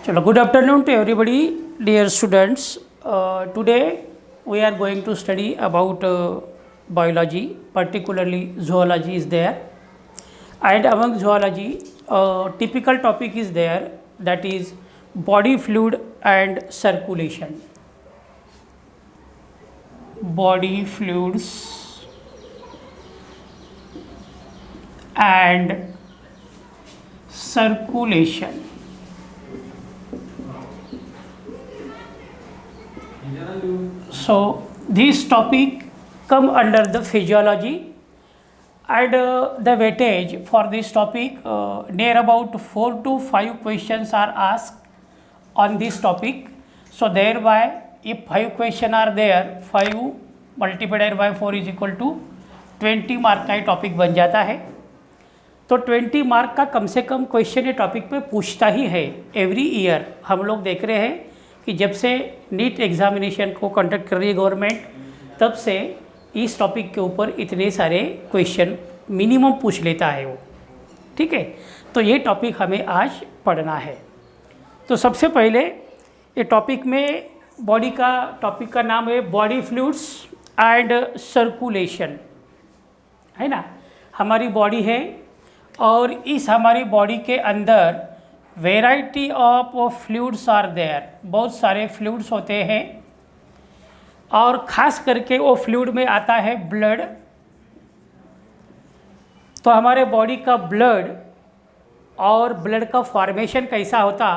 Chalo, good afternoon to everybody, dear students. Today we are going to study about biology, particularly zoology is there. And among zoology, typical topic is there, that is body fluid and circulation. Body fluids and circulation. So this topic come under the physiology, and the weightage for this topic, near about 4 to 5 questions are asked on this topic. So thereby, if 5 questions are there, 5 multiplied by 4 is equal to 20 mark का ये topic बन जाता है. तो 20 mark का कम से कम question ये topic पे पूछता ही है. एवरी ईयर हम लोग देख रहे हैं कि जब से नीट एग्जामिनेशन को कंडक्ट कर रही है गवर्नमेंट, तब से इस टॉपिक के ऊपर इतने सारे क्वेश्चन मिनिमम पूछ लेता है वो. ठीक है, तो ये टॉपिक हमें आज पढ़ना है. तो सबसे पहले ये टॉपिक में बॉडी का टॉपिक का नाम है बॉडी फ्लूइड्स एंड सर्कुलेशन, है ना. हमारी बॉडी है और इस हमारी बॉडी के अंदर variety of fluids are there. बहुत सारे फ्लूइड्स होते हैं और ख़ास करके वो फ्लूइड में आता है ब्लड. तो हमारे बॉडी का ब्लड और ब्लड का फॉर्मेशन कैसा होता,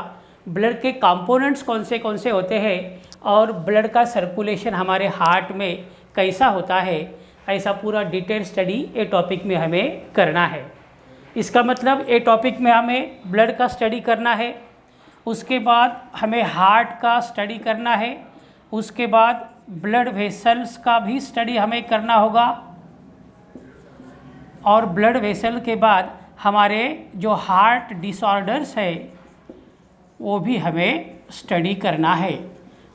ब्लड के कंपोनेंट्स कौन से होते हैं और ब्लड का सर्कुलेशन हमारे हार्ट में कैसा होता है, ऐसा पूरा डिटेल स्टडी ये टॉपिक में हमें करना है. इसका मतलब ये टॉपिक में हमें ब्लड का स्टडी करना है, उसके बाद हमें हार्ट का स्टडी करना है, उसके बाद ब्लड वेसल्स का भी स्टडी हमें करना होगा, और ब्लड वेसल के बाद हमारे जो हार्ट डिसऑर्डर्स है वो भी हमें स्टडी करना है.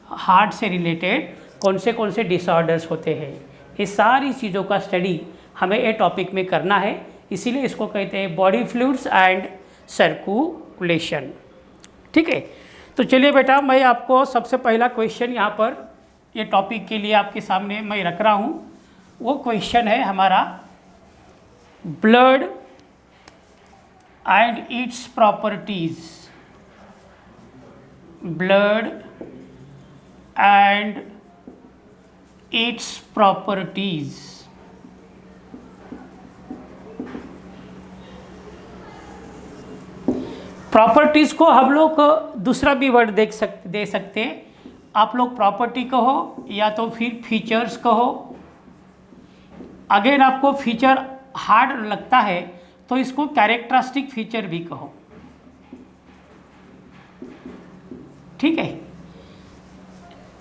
हार्ट से रिलेटेड कौन से डिसऑर्डर्स होते हैं, ये सारी चीज़ों का स्टडी हमें ये टॉपिक में करना है. इसीलिए इसको कहते हैं बॉडी फ्लूइड्स एंड सर्कुलेशन. ठीक है, तो चलिए बेटा, मैं आपको सबसे पहला क्वेश्चन यहाँ पर ये टॉपिक के लिए आपके सामने मैं रख रहा हूँ. वो क्वेश्चन है हमारा blood and its properties. Blood and its properties. Properties को हम लोग दूसरा भी वर्ड दे सकते हैं. आप लोग प्रॉपर्टी कहो या तो फिर फीचर्स कहो. अगेन आपको फीचर हार्ड लगता है तो इसको कैरेक्टरिस्टिक फीचर भी कहो. ठीक है.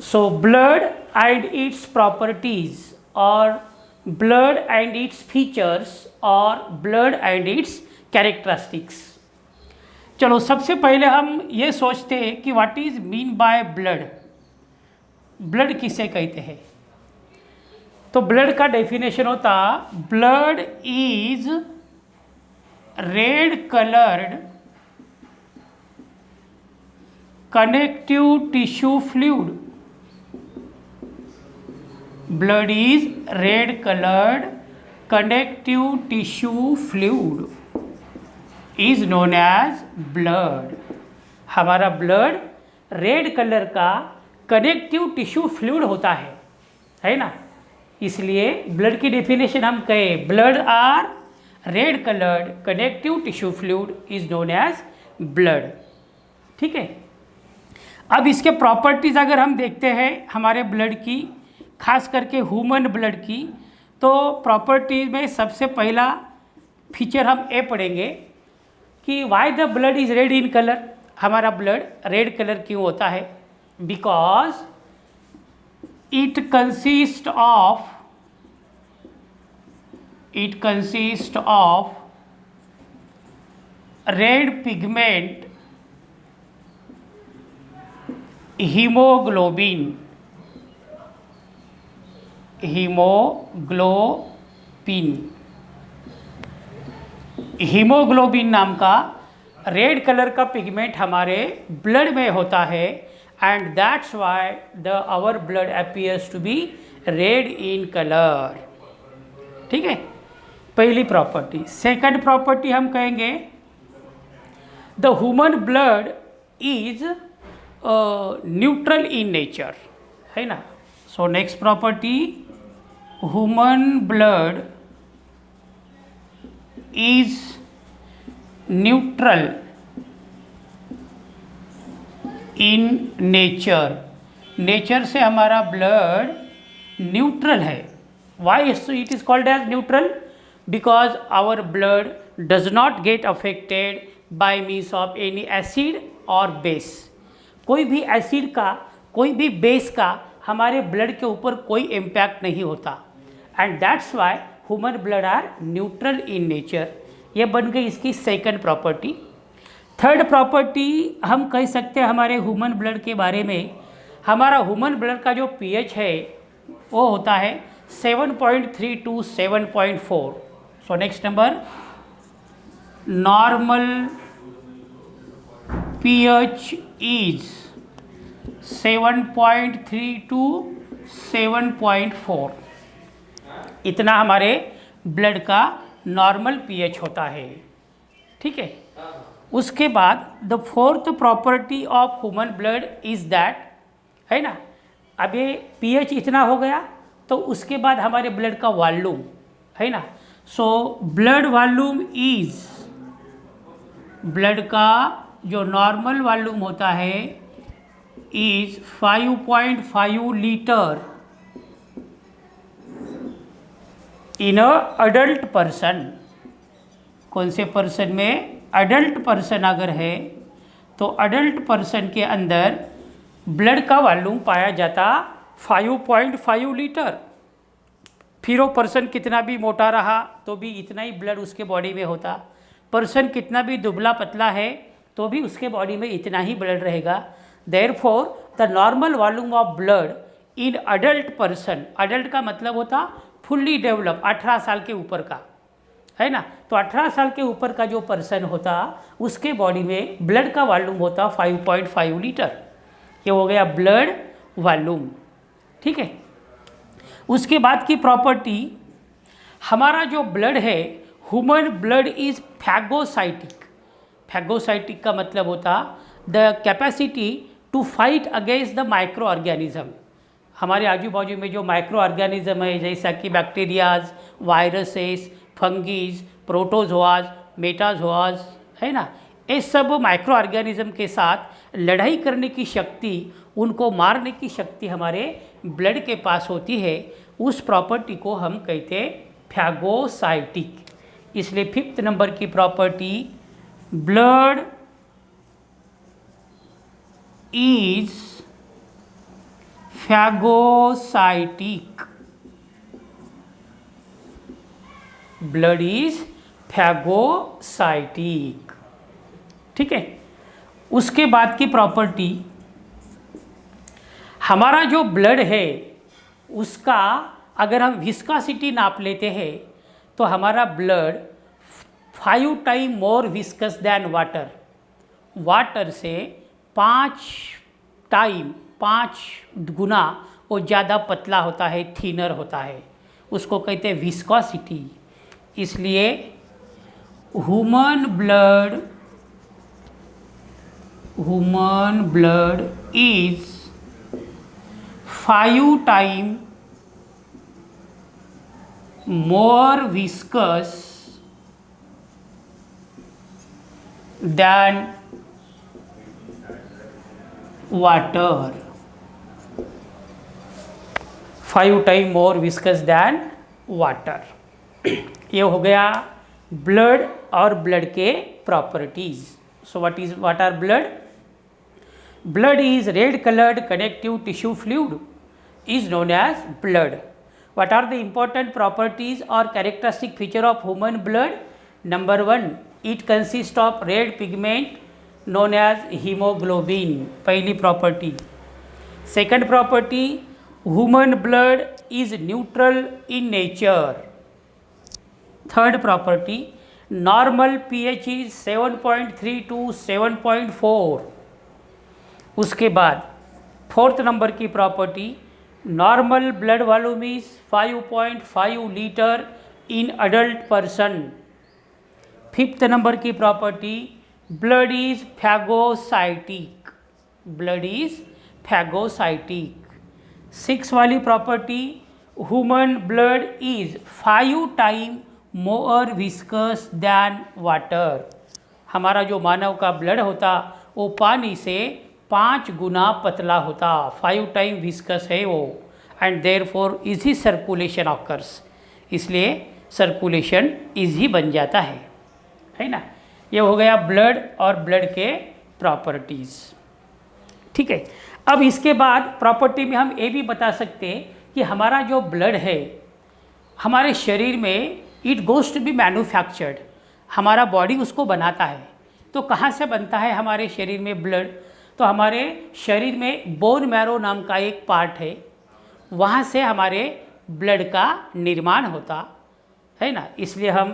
So blood and its properties और ब्लड एंड इट्स फीचर्स और ब्लड एंड इट्स कैरेक्टरिस्टिक्स. चलो, सबसे पहले हम ये सोचते हैं कि what is mean by blood. Blood किसे कहते हैं? तो ब्लड का डेफिनेशन होता, blood is red coloured connective tissue fluid. Blood is red coloured connective tissue fluid is known as blood. हमारा ब्लड रेड कलर का कनेक्टिव टिश्यू फ्लूइड होता है ना. इसलिए ब्लड की डेफिनेशन हम कहें blood are red coloured connective tissue fluid is known as blood. ठीक है. अब इसके प्रॉपर्टीज़ अगर हम देखते हैं हमारे ब्लड की, खास करके ह्यूमन ब्लड की, तो प्रॉपर्टीज में सबसे पहला फीचर हम ये पढ़ेंगे कि why the blood is red in colour. हमारा ब्लड रेड कलर क्यों होता है? Because it consist of red pigment haemoglobin. Haemoglobin नाम का रेड कलर का पिगमेंट हमारे ब्लड में होता है and that's why the our blood appears to be red in colour. ठीक है, पहली प्रॉपर्टी। सेकंड प्रॉपर्टी हम कहेंगे the human blood is neutral in nature, है ना। So next property, human blood is neutral in nature. Nature से हमारा blood neutral है। Why it is called as neutral? Because our blood does not get affected by means of any acid और base. कोई भी acid का, कोई भी base का हमारे ब्लड के ऊपर कोई इम्पैक्ट नहीं होता and that's why human blood are neutral in nature. ये बन गई इसकी सेकंड प्रॉपर्टी। थर्ड प्रॉपर्टी हम कह सकते हैं हमारे ह्यूमन ब्लड के बारे में, हमारा ह्यूमन ब्लड का जो पीएच है वो होता है 7.3 to 7.4। So next number, normal pH is 7.3 to 7.4। इतना हमारे ब्लड का नॉर्मल पीएच होता है। ठीक है, उसके बाद the fourth property of human blood is that, है ना। अब ये पीएच इतना हो गया तो उसके बाद हमारे ब्लड का वॉल्यूम, है ना। So blood volume is, blood का जो नॉर्मल वॉल्यूम होता है is 5.5 litre in a adult person. कौन से पर्सन में? अडल्ट पर्सन अगर है तो अडल्ट पर्सन के अंदर ब्लड का वॉल्यूम पाया जाता 5.5 लीटर। फिर वो पर्सन कितना भी मोटा रहा तो भी इतना ही ब्लड उसके बॉडी में होता। पर्सन कितना भी दुबला पतला है तो भी उसके बॉडी में इतना ही ब्लड रहेगा। Therefore the normal volume of blood in adult person, adult का मतलब होता फुल्ली डेवलप, 18 साल के ऊपर का, है ना। तो 18 साल के ऊपर का जो पर्सन होता उसके बॉडी में ब्लड का वॉल्यूम होता 5.5 लीटर। ये हो गया ब्लड वॉल्यूम। ठीक है, उसके बाद की प्रॉपर्टी, हमारा जो ब्लड है, human blood is phagocytic. Phagocytic का मतलब होता the capacity to fight against the micro organism. हमारे आजू बाजू में जो माइक्रो ऑर्गेनिज्म है जैसा कि बैक्टीरियाज, वायरसेस, फंगीज, प्रोटोजोआज, मेटाजोआज, है ना, ये सब माइक्रो ऑर्गेनिज्म के साथ लड़ाई करने की शक्ति, उनको मारने की शक्ति हमारे ब्लड के पास होती है। उस प्रॉपर्टी को हम कहते हैं फैगोसाइटिक। इसलिए फिफ्थ नंबर की property, blood is phagocytic. Blood is phagocytic. ठीक है, उसके बाद की प्रॉपर्टी, हमारा जो ब्लड है उसका अगर हम विस्कोसिटी नाप लेते हैं तो हमारा blood 5 time more viscous than water. Water से 5 टाइम, 5 गुना वो ज़्यादा पतला होता है, थिनर होता है, उसको कहते हैं विस्कोसिटी। इसलिए human blood is 5 time more viscous than water. 5 time more viscous than water. ये हो गया ब्लड और ब्लड के properties. So what are blood? Blood is red coloured connective tissue fluid is known as blood. What are the important properties or characteristic feature of human blood? Number 1, it consists of red pigment known as hemoglobin. पहली property. Second property, human blood is neutral in nature. Third property, normal pH is 7.3 to 7.4। उसके बाद fourth number की property, normal blood volume is 5.5 litre in adult person. Fifth number की property, blood is phagocytic, blood is phagocytic. Six वाली property, human blood is 5 time more viscous than water. हमारा जो मानव का blood होता वो पानी से 5 गुना पतला होता, 5 टाइम विस्कस है वो, and therefore easy circulation occurs, इसलिए सर्कुलेशन इजी बन जाता है ना। ये हो गया ब्लड और ब्लड के प्रॉपर्टीज़। ठीक है, अब इसके बाद प्रॉपर्टी में हम ये भी बता सकते हैं कि हमारा जो ब्लड है हमारे शरीर में, it goes to be manufactured, हमारा बॉडी उसको बनाता है। तो कहाँ से बनता है हमारे शरीर में ब्लड? तो हमारे शरीर में बोन मैरो नाम का एक पार्ट है, वहाँ से हमारे ब्लड का निर्माण होता है ना। इसलिए हम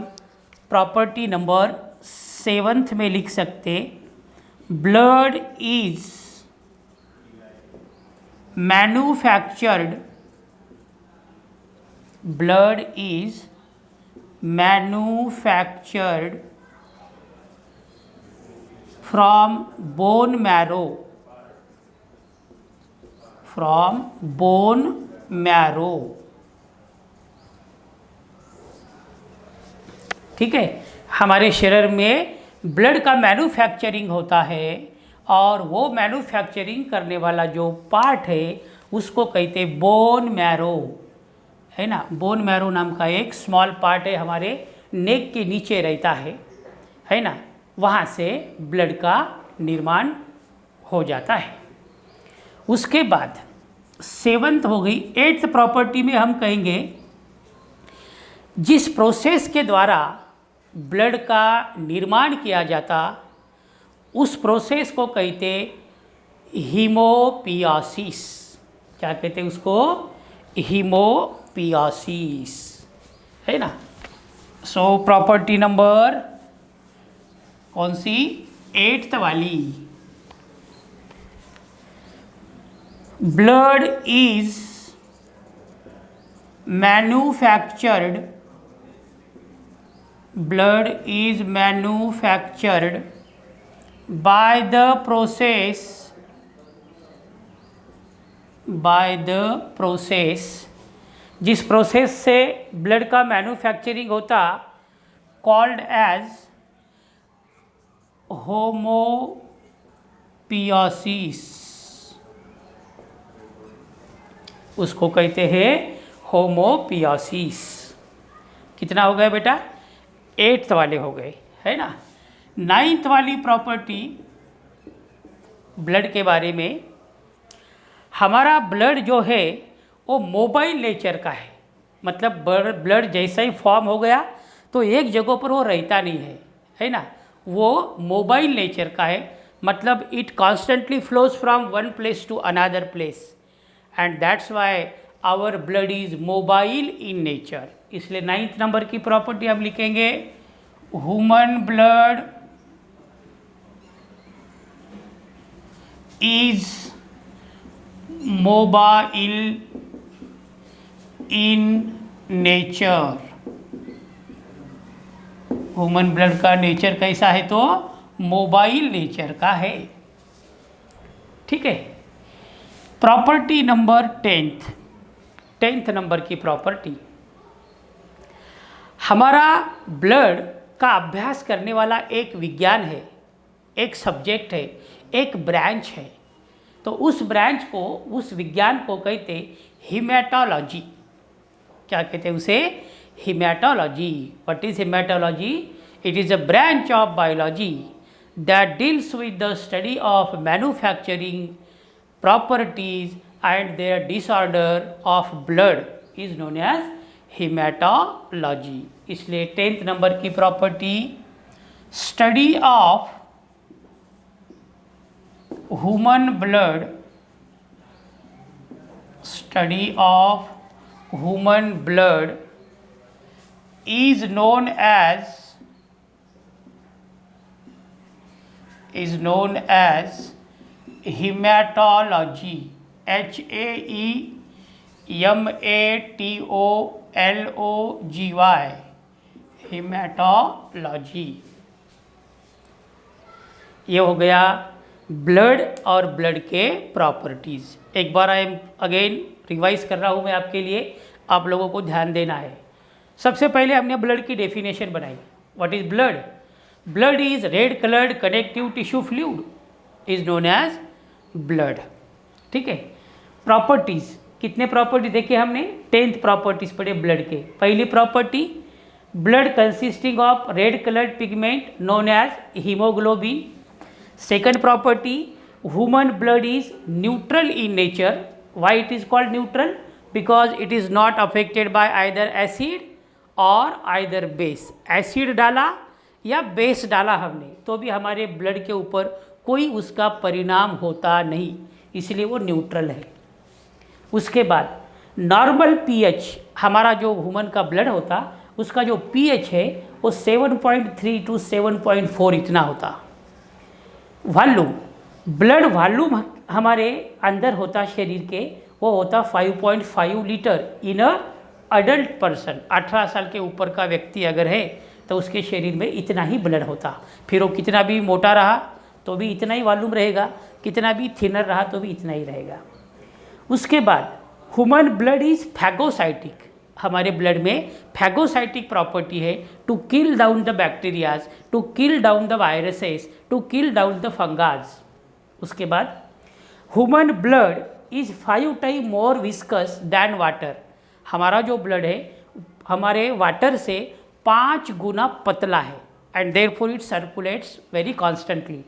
प्रॉपर्टी नंबर 7 में लिख सकते, blood is manufactured, blood is manufactured from bone marrow, from bone marrow। ठीक है, हमारे शरीर में ब्लड का मैन्युफैक्चरिंग होता है और वो मैन्युफैक्चरिंग करने वाला जो पार्ट है उसको कहते हैं बोन मैरो, है ना। बोन मैरो नाम का एक स्मॉल पार्ट है, हमारे नेक के नीचे रहता है ना, वहाँ से ब्लड का निर्माण हो जाता है। उसके बाद 7th हो गई। 8th प्रॉपर्टी में हम कहेंगे, जिस प्रोसेस के द्वारा ब्लड का निर्माण किया जाता उस प्रोसेस को कहते हीमोपियासिस। क्या कहते हैं उसको? हीमोपियासिस, है ना। सो प्रॉपर्टी नंबर कौन सी? 8th वाली, blood is manufactured, blood is manufactured by the process जिस प्रोसेस से ब्लड का मैन्युफैक्चरिंग होता कॉल्ड एज होमोपियासिस, उसको कहते हैं होमोपियासिस। कितना हो गया बेटा? 8th वाले हो गए, है ना। 9th वाली प्रॉपर्टी ब्लड के बारे में, हमारा ब्लड जो है वो मोबाइल नेचर का है, मतलब ब्लड जैसा ही फॉर्म हो गया तो एक जगह पर वो रहता नहीं है ना। वो मोबाइल नेचर का है, मतलब it constantly flows from one place to another place, and that's why our blood is mobile in nature. इसलिए 9th नंबर की प्रॉपर्टी हम लिखेंगे, human blood is mobile in nature. Human blood का nature कैसा है? तो मोबाइल नेचर का है। ठीक है, प्रॉपर्टी नंबर 10th नंबर की प्रॉपर्टी, हमारा ब्लड का अभ्यास करने वाला एक विज्ञान है, एक सब्जेक्ट है, एक ब्रांच है। तो उस ब्रांच को, उस विज्ञान को कहते हिमेटोलॉजी। क्या कहते हैं उसे? Haematology. What is haematology? It is a branch of biology that deals with the study of manufacturing properties and their disorder of blood is known as haematology. इसलिए 10th नंबर की property, study of human blood, study of human blood is known as is known as hematology. HAEMATOLOGY, hematology. ये हो गया blood और blood के properties. एक बार I am again revise कर रहा हूँ मैं आपके लिए, आप लोगों को ध्यान देना है। सबसे पहले हमने ब्लड की डेफिनेशन बनाई। What is blood? Blood is red coloured connective tissue fluid is known as blood. ठीक है। प्रॉपर्टीज़, कितने प्रॉपर्टी देखे हमने? 10th प्रॉपर्टीज़ पढ़े ब्लड के। पहली property, blood consisting of red coloured pigment known as haemoglobin. Second property, human blood is neutral in nature. Why it is called neutral? Because it is not affected by either acid और either base. Acid डाला या base डाला हमने तो भी हमारे blood के ऊपर कोई उसका परिणाम होता नहीं, इसलिए वो न्यूट्रल है। उसके बाद नॉर्मल पीएच, हमारा जो ह्यूमन का ब्लड होता उसका जो पीएच है वो 7.3 to 7.4 इतना होता। वॉल्यूम, ब्लड वॉल्यूम हमारे अंदर होता शरीर के, वो होता 5.5 लीटर इन अ अडल्ट पर्सन। 18 साल के ऊपर का व्यक्ति अगर है तो उसके शरीर में इतना ही ब्लड होता। फिर वो कितना भी मोटा रहा तो भी इतना ही वॉल्यूम रहेगा, कितना भी थिनर रहा तो भी इतना ही रहेगा। उसके बाद ह्यूमन ब्लड इज फैगोसाइटिक। हमारे ब्लड में फैगोसाइटिक प्रॉपर्टी है, to kill down the bacterias, to kill down the viruses, to kill down the fungus. उसके बाद human blood is 5 time more viscous than water. हमारा जो ब्लड है हमारे water से 5 गुना पतला है and therefore it circulates very constantly.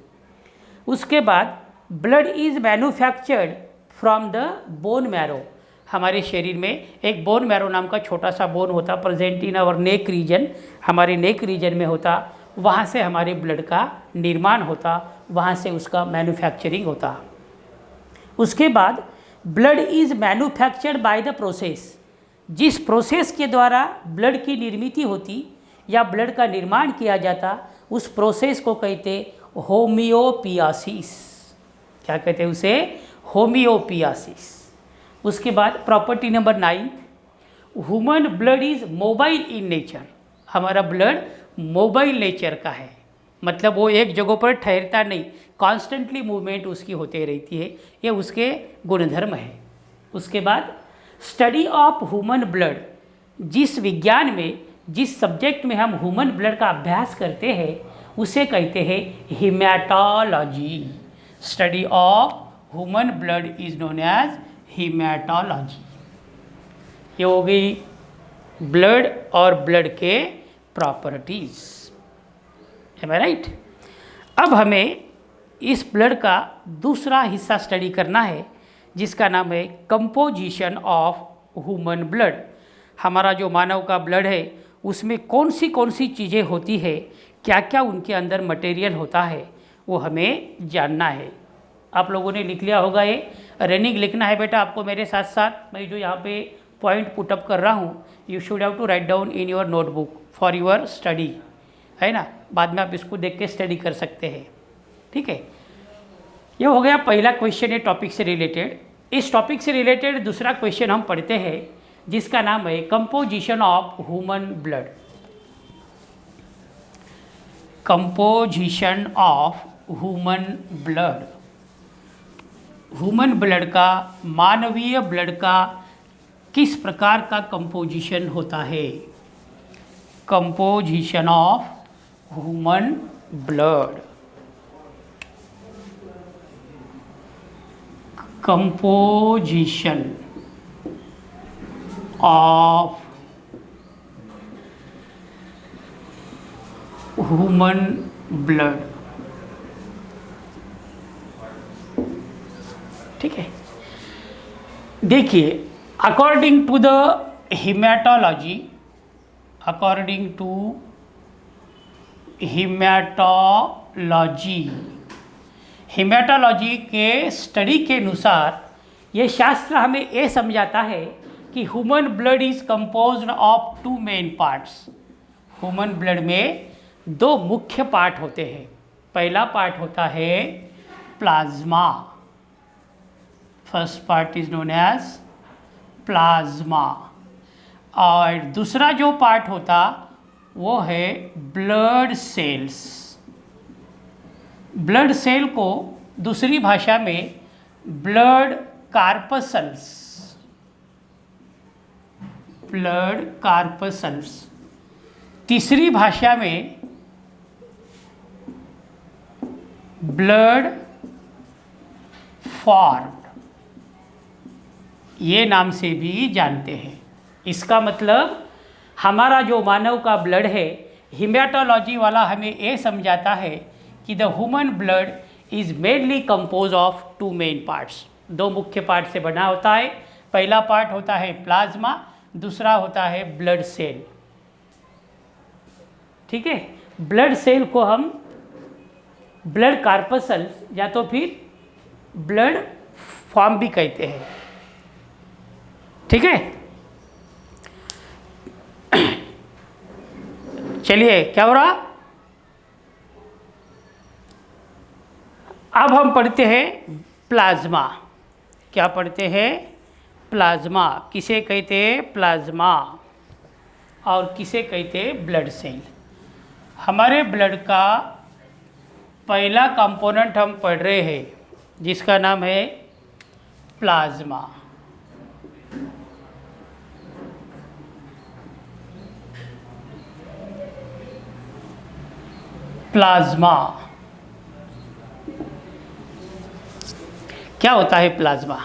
उसके बाद blood is manufactured from the bone marrow. हमारे शरीर में एक बोन मैरो नाम का छोटा सा बोन होता, present in our neck region, हमारे नेक रीजन में होता, वहाँ से हमारे ब्लड का निर्माण होता, वहाँ से उसका मैन्युफैक्चरिंग होता। उसके बाद blood is manufactured by the process. जिस प्रोसेस के द्वारा ब्लड की निर्मित होती या ब्लड का निर्माण किया जाता उस प्रोसेस को कहते होम्योपियासिस। क्या कहते हैं उसे? होम्योपियासिस। उसके बाद property number 9, human blood is mobile in nature. हमारा ब्लड मोबाइल नेचर का है, मतलब वो एक जगह पर ठहरता नहीं, कॉन्स्टेंटली मूवमेंट उसकी होते रहती है, ये उसके गुणधर्म है। उसके बाद स्टडी ऑफ ह्यूमन ब्लड, जिस विज्ञान में जिस सब्जेक्ट में हम ह्यूमन ब्लड का अभ्यास करते हैं उसे कहते हैं haematology. Study of human blood is known as haematology. ये हो गई ब्लड और ब्लड के प्रॉपर्टीज। एम आई राइट? अब हमें इस ब्लड का दूसरा हिस्सा स्टडी करना है जिसका नाम है कंपोजिशन ऑफ ह्यूमन ब्लड। हमारा जो मानव का ब्लड है उसमें कौन सी चीज़ें होती है, क्या क्या उनके अंदर मटेरियल होता है, वो हमें जानना है। आप लोगों ने लिख लिया होगा, ये रनिंग लिखना है बेटा आपको मेरे साथ साथ। मैं जो यहाँ पे पॉइंट पुटअप कर रहा हूँ, you should have to write down in your notebook for your study, है ना। बाद में आप इसको देख के स्टडी कर सकते हैं। ठीक है, ये हो गया पहला क्वेश्चन है टॉपिक से रिलेटेड। इस टॉपिक से रिलेटेड दूसरा क्वेश्चन हम पढ़ते हैं जिसका नाम है composition of human blood. Composition of human blood. Human blood का, मानवीय ब्लड का किस प्रकार का कंपोजिशन होता है? Composition of human blood. Composition of human blood. ठीक है, देखिए according to the haematology, according to haematology, haematology के स्टडी के अनुसार ये शास्त्र हमें ये समझाता है कि human blood is composed of 2 main parts. Human blood में 2 मुख्य पार्ट होते हैं। पहला पार्ट होता है plasma, first part is known as plasma, और दूसरा जो पार्ट होता वो है ब्लड सेल्स। ब्लड सेल को दूसरी भाषा में ब्लड कार्पसल्स, ब्लड कार्पसल्स, तीसरी भाषा में ब्लड फॉर्म, ये नाम से भी जानते हैं। इसका मतलब हमारा जो मानव का ब्लड है, हिमेटोलॉजी वाला हमें ये समझाता है कि the human blood is mainly compose of two main parts, दो मुख्य पार्ट से बना होता है। पहला पार्ट होता है प्लाज्मा, दूसरा होता है ब्लड सेल। ठीक है, ब्लड सेल को हम ब्लड कार्पसल्स या तो फिर ब्लड फॉर्म भी कहते हैं। ठीक है, चलिए क्या हो रहा, अब हम पढ़ते हैं प्लाज्मा। क्या पढ़ते हैं? प्लाज्मा। किसे कहते हैं? प्लाज्मा। और किसे कहते हैं? Blood cell. हमारे ब्लड का पहला कंपोनेंट हम पढ़ रहे हैं जिसका नाम है प्लाज्मा। प्लाज्मा क्या होता है? प्लाज्मा,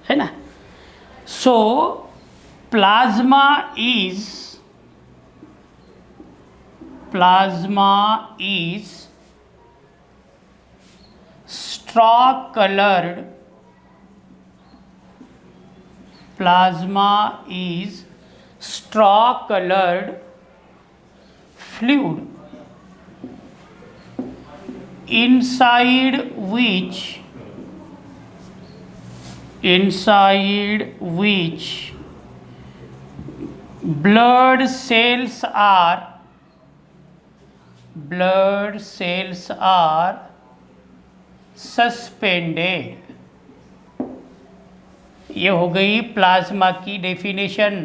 है ना। सो plasma is straw colored, plasma is straw colored fluid inside which blood cells are suspended. ये हो गई प्लाज्मा की definition.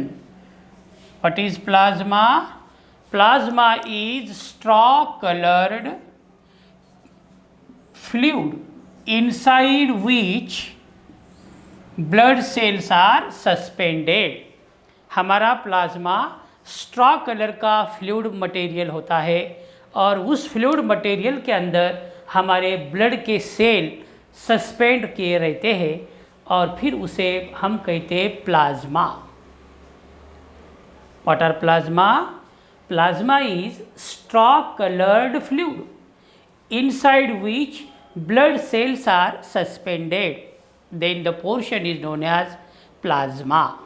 What is plasma? Plasma is straw coloured fluid inside which blood cells are suspended. हमारा plasma straw colour का fluid material होता है और उस फ्लूइड मटेरियल के अंदर हमारे ब्लड के सेल सस्पेंड किए रहते हैं और फिर उसे हम कहते हैं plasma. What are plasma? Plasma is straw coloured fluid inside which blood cells are suspended, then the portion is known as plasma.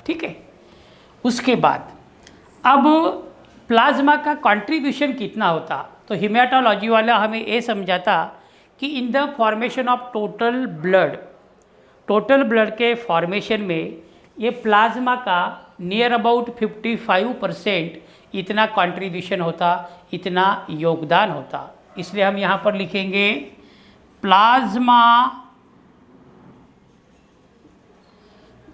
ठीक है, उसके बाद अब प्लाज्मा का कंट्रीब्यूशन कितना होता, तो हिमेटोलॉजी वाला हमें ये समझाता कि in the formation of total blood के फॉर्मेशन में ये प्लाज्मा का नियर अबाउट 55% इतना कंट्रीब्यूशन होता, इतना योगदान होता। इसलिए हम यहाँ पर लिखेंगे plasma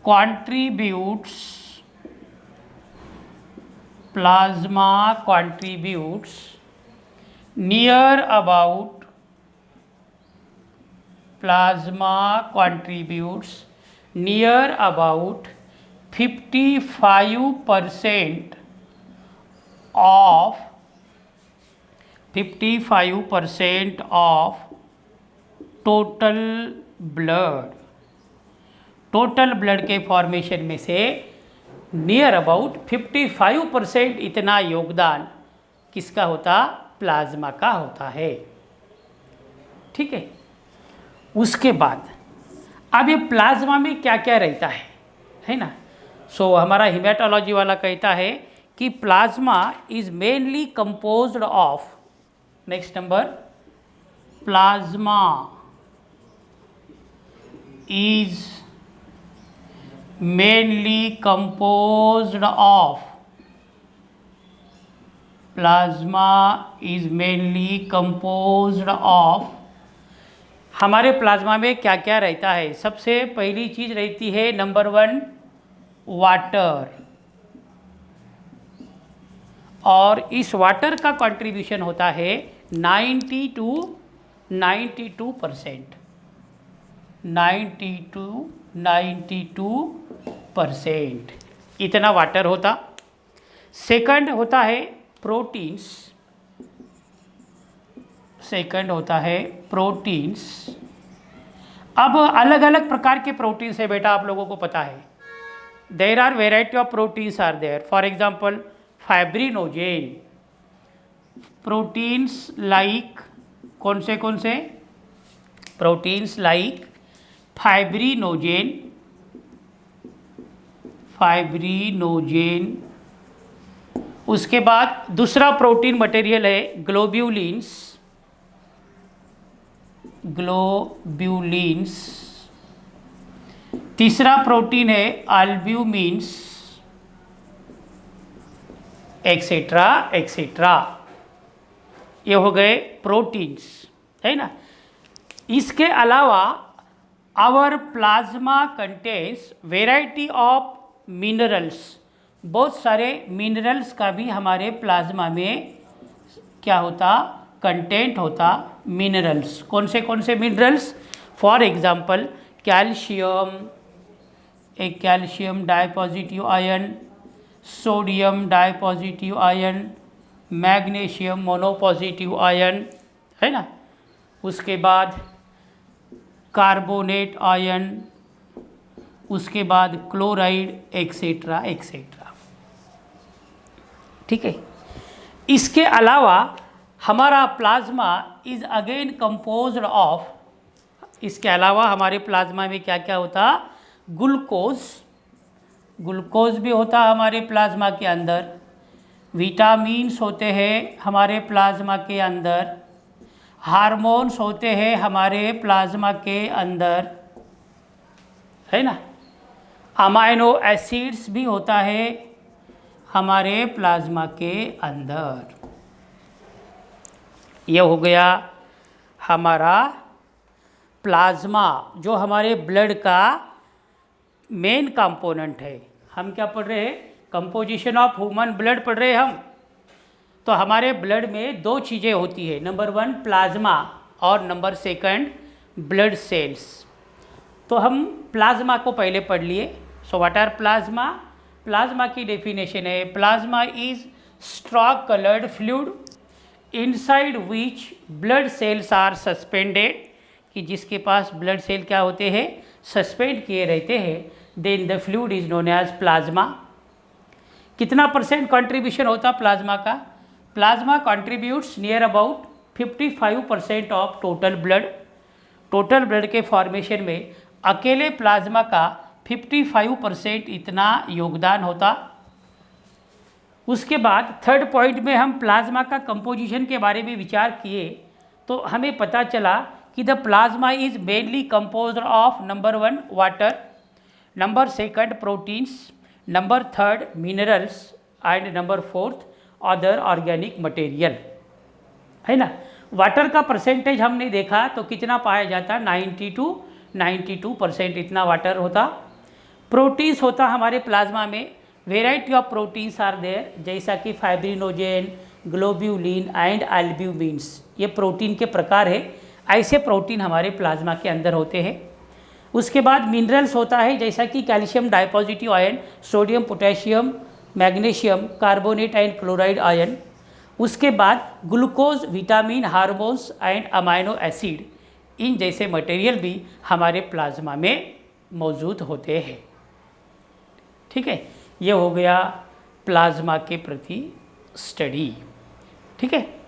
contributes near about 55% of total blood के फॉर्मेशन में से नियर अबाउट 55% इतना योगदान किसका होता? प्लाज्मा का होता है। ठीक है, उसके बाद अब ये प्लाज्मा में क्या क्या रहता है ना। सो हमारा हिमेटोलॉजी वाला कहता है कि plasma is mainly composed of, next number, plasma is mainly composed of plasma is mainly composed of, हमारे प्लाज्मा में क्या क्या रहता है? सबसे पहली चीज रहती है नंबर 1 वाटर, और इस वाटर का कंट्रीब्यूशन होता है 92% 92% इतना वाटर होता। सेकंड होता है प्रोटीन्स, अब अलग अलग प्रकार के प्रोटीन्स है बेटा, आप लोगों को पता है। There are variety of proteins are there, for example fibrinogen, proteins like कौन से प्रोटीन्स लाइक फाइब्रिनोजेन, उसके बाद दूसरा प्रोटीन मटेरियल है ग्लोब्यूलिन्स, तीसरा प्रोटीन है अल्ब्यूमिन्स, एक्सेट्रा एक्सेट्रा। ये हो गए प्रोटीन्स, है ना। इसके अलावा our plasma contains variety of minerals, बहुत सारे मिनरल्स का भी हमारे प्लाज्मा में क्या होता, कंटेंट होता, मिनरल्स। कौन से मिनरल्स? फॉर एग्जाम्पल कैल्शियम, एक calcium dipositive ion, sodium dipositive ion, magnesium monopositive ion, है ना। उसके बाद कार्बोनेट आयन, उसके बाद क्लोराइड, एक्सेट्रा एक्सेट्रा। ठीक है। इसके अलावा हमारा plasma is again composed of, इसके अलावा हमारे प्लाज्मा में क्या क्या होता, ग्लूकोज भी होता हमारे प्लाज्मा के अंदर, विटामिन्स होते हैं हमारे प्लाज्मा के अंदर, हार्मोन्स होते हैं हमारे प्लाज्मा के अंदर, है ना। अमाइनो एसिड्स भी होता है हमारे प्लाज्मा के अंदर। ये हो गया हमारा प्लाज्मा, जो हमारे ब्लड का मेन कंपोनेंट है। हम क्या पढ़ रहे हैं? कंपोजिशन ऑफ ह्यूमन ब्लड पढ़ रहे हैं हम। तो हमारे ब्लड में दो चीज़ें होती है, नंबर 1 प्लाज्मा और नंबर 2 ब्लड सेल्स। तो हम प्लाज्मा को पहले पढ़ लिए। So what are plasma? Plasma की डेफिनेशन है, plasma is straw coloured fluid inside which blood cells are suspended, कि जिसके पास ब्लड सेल क्या होते हैं, सस्पेंड किए रहते हैं। Then the fluid is known as plasma. कितना % कंट्रीब्यूशन होता प्लाज्मा का? Plasma contributes near about 55% of total blood. Total blood के फॉर्मेशन में अकेले प्लाज्मा का 55% इतना योगदान होता। उसके बाद थर्ड पॉइंट में हम प्लाज्मा का कंपोजिशन के बारे में विचार किए तो हमें पता चला कि the plasma is mainly composed of number 1 water, number 2 proteins, number 3 minerals and number 4 other organic material, है ना। वाटर का परसेंटेज हमने देखा तो कितना पाया जाता, 92% इतना वाटर होता। प्रोटीन्स होता हमारे प्लाज्मा में, variety of proteins are there, जैसा कि फाइब्रिनोजेन, ग्लोब्यूलिन एंड एल्ब्यूमिन्स, ये प्रोटीन के प्रकार है। ऐसे प्रोटीन हमारे प्लाज्मा के अंदर होते हैं। उसके बाद मिनरल्स होता है, जैसा कि calcium dipositive ion, sodium potassium magnesium carbonate and chloride ion. उसके बाद glucose, vitamin, hormones and amino acid, इन जैसे मटेरियल भी हमारे प्लाज्मा में मौजूद होते हैं। ठीक है, ये हो गया प्लाज्मा के प्रति स्टडी। ठीक है।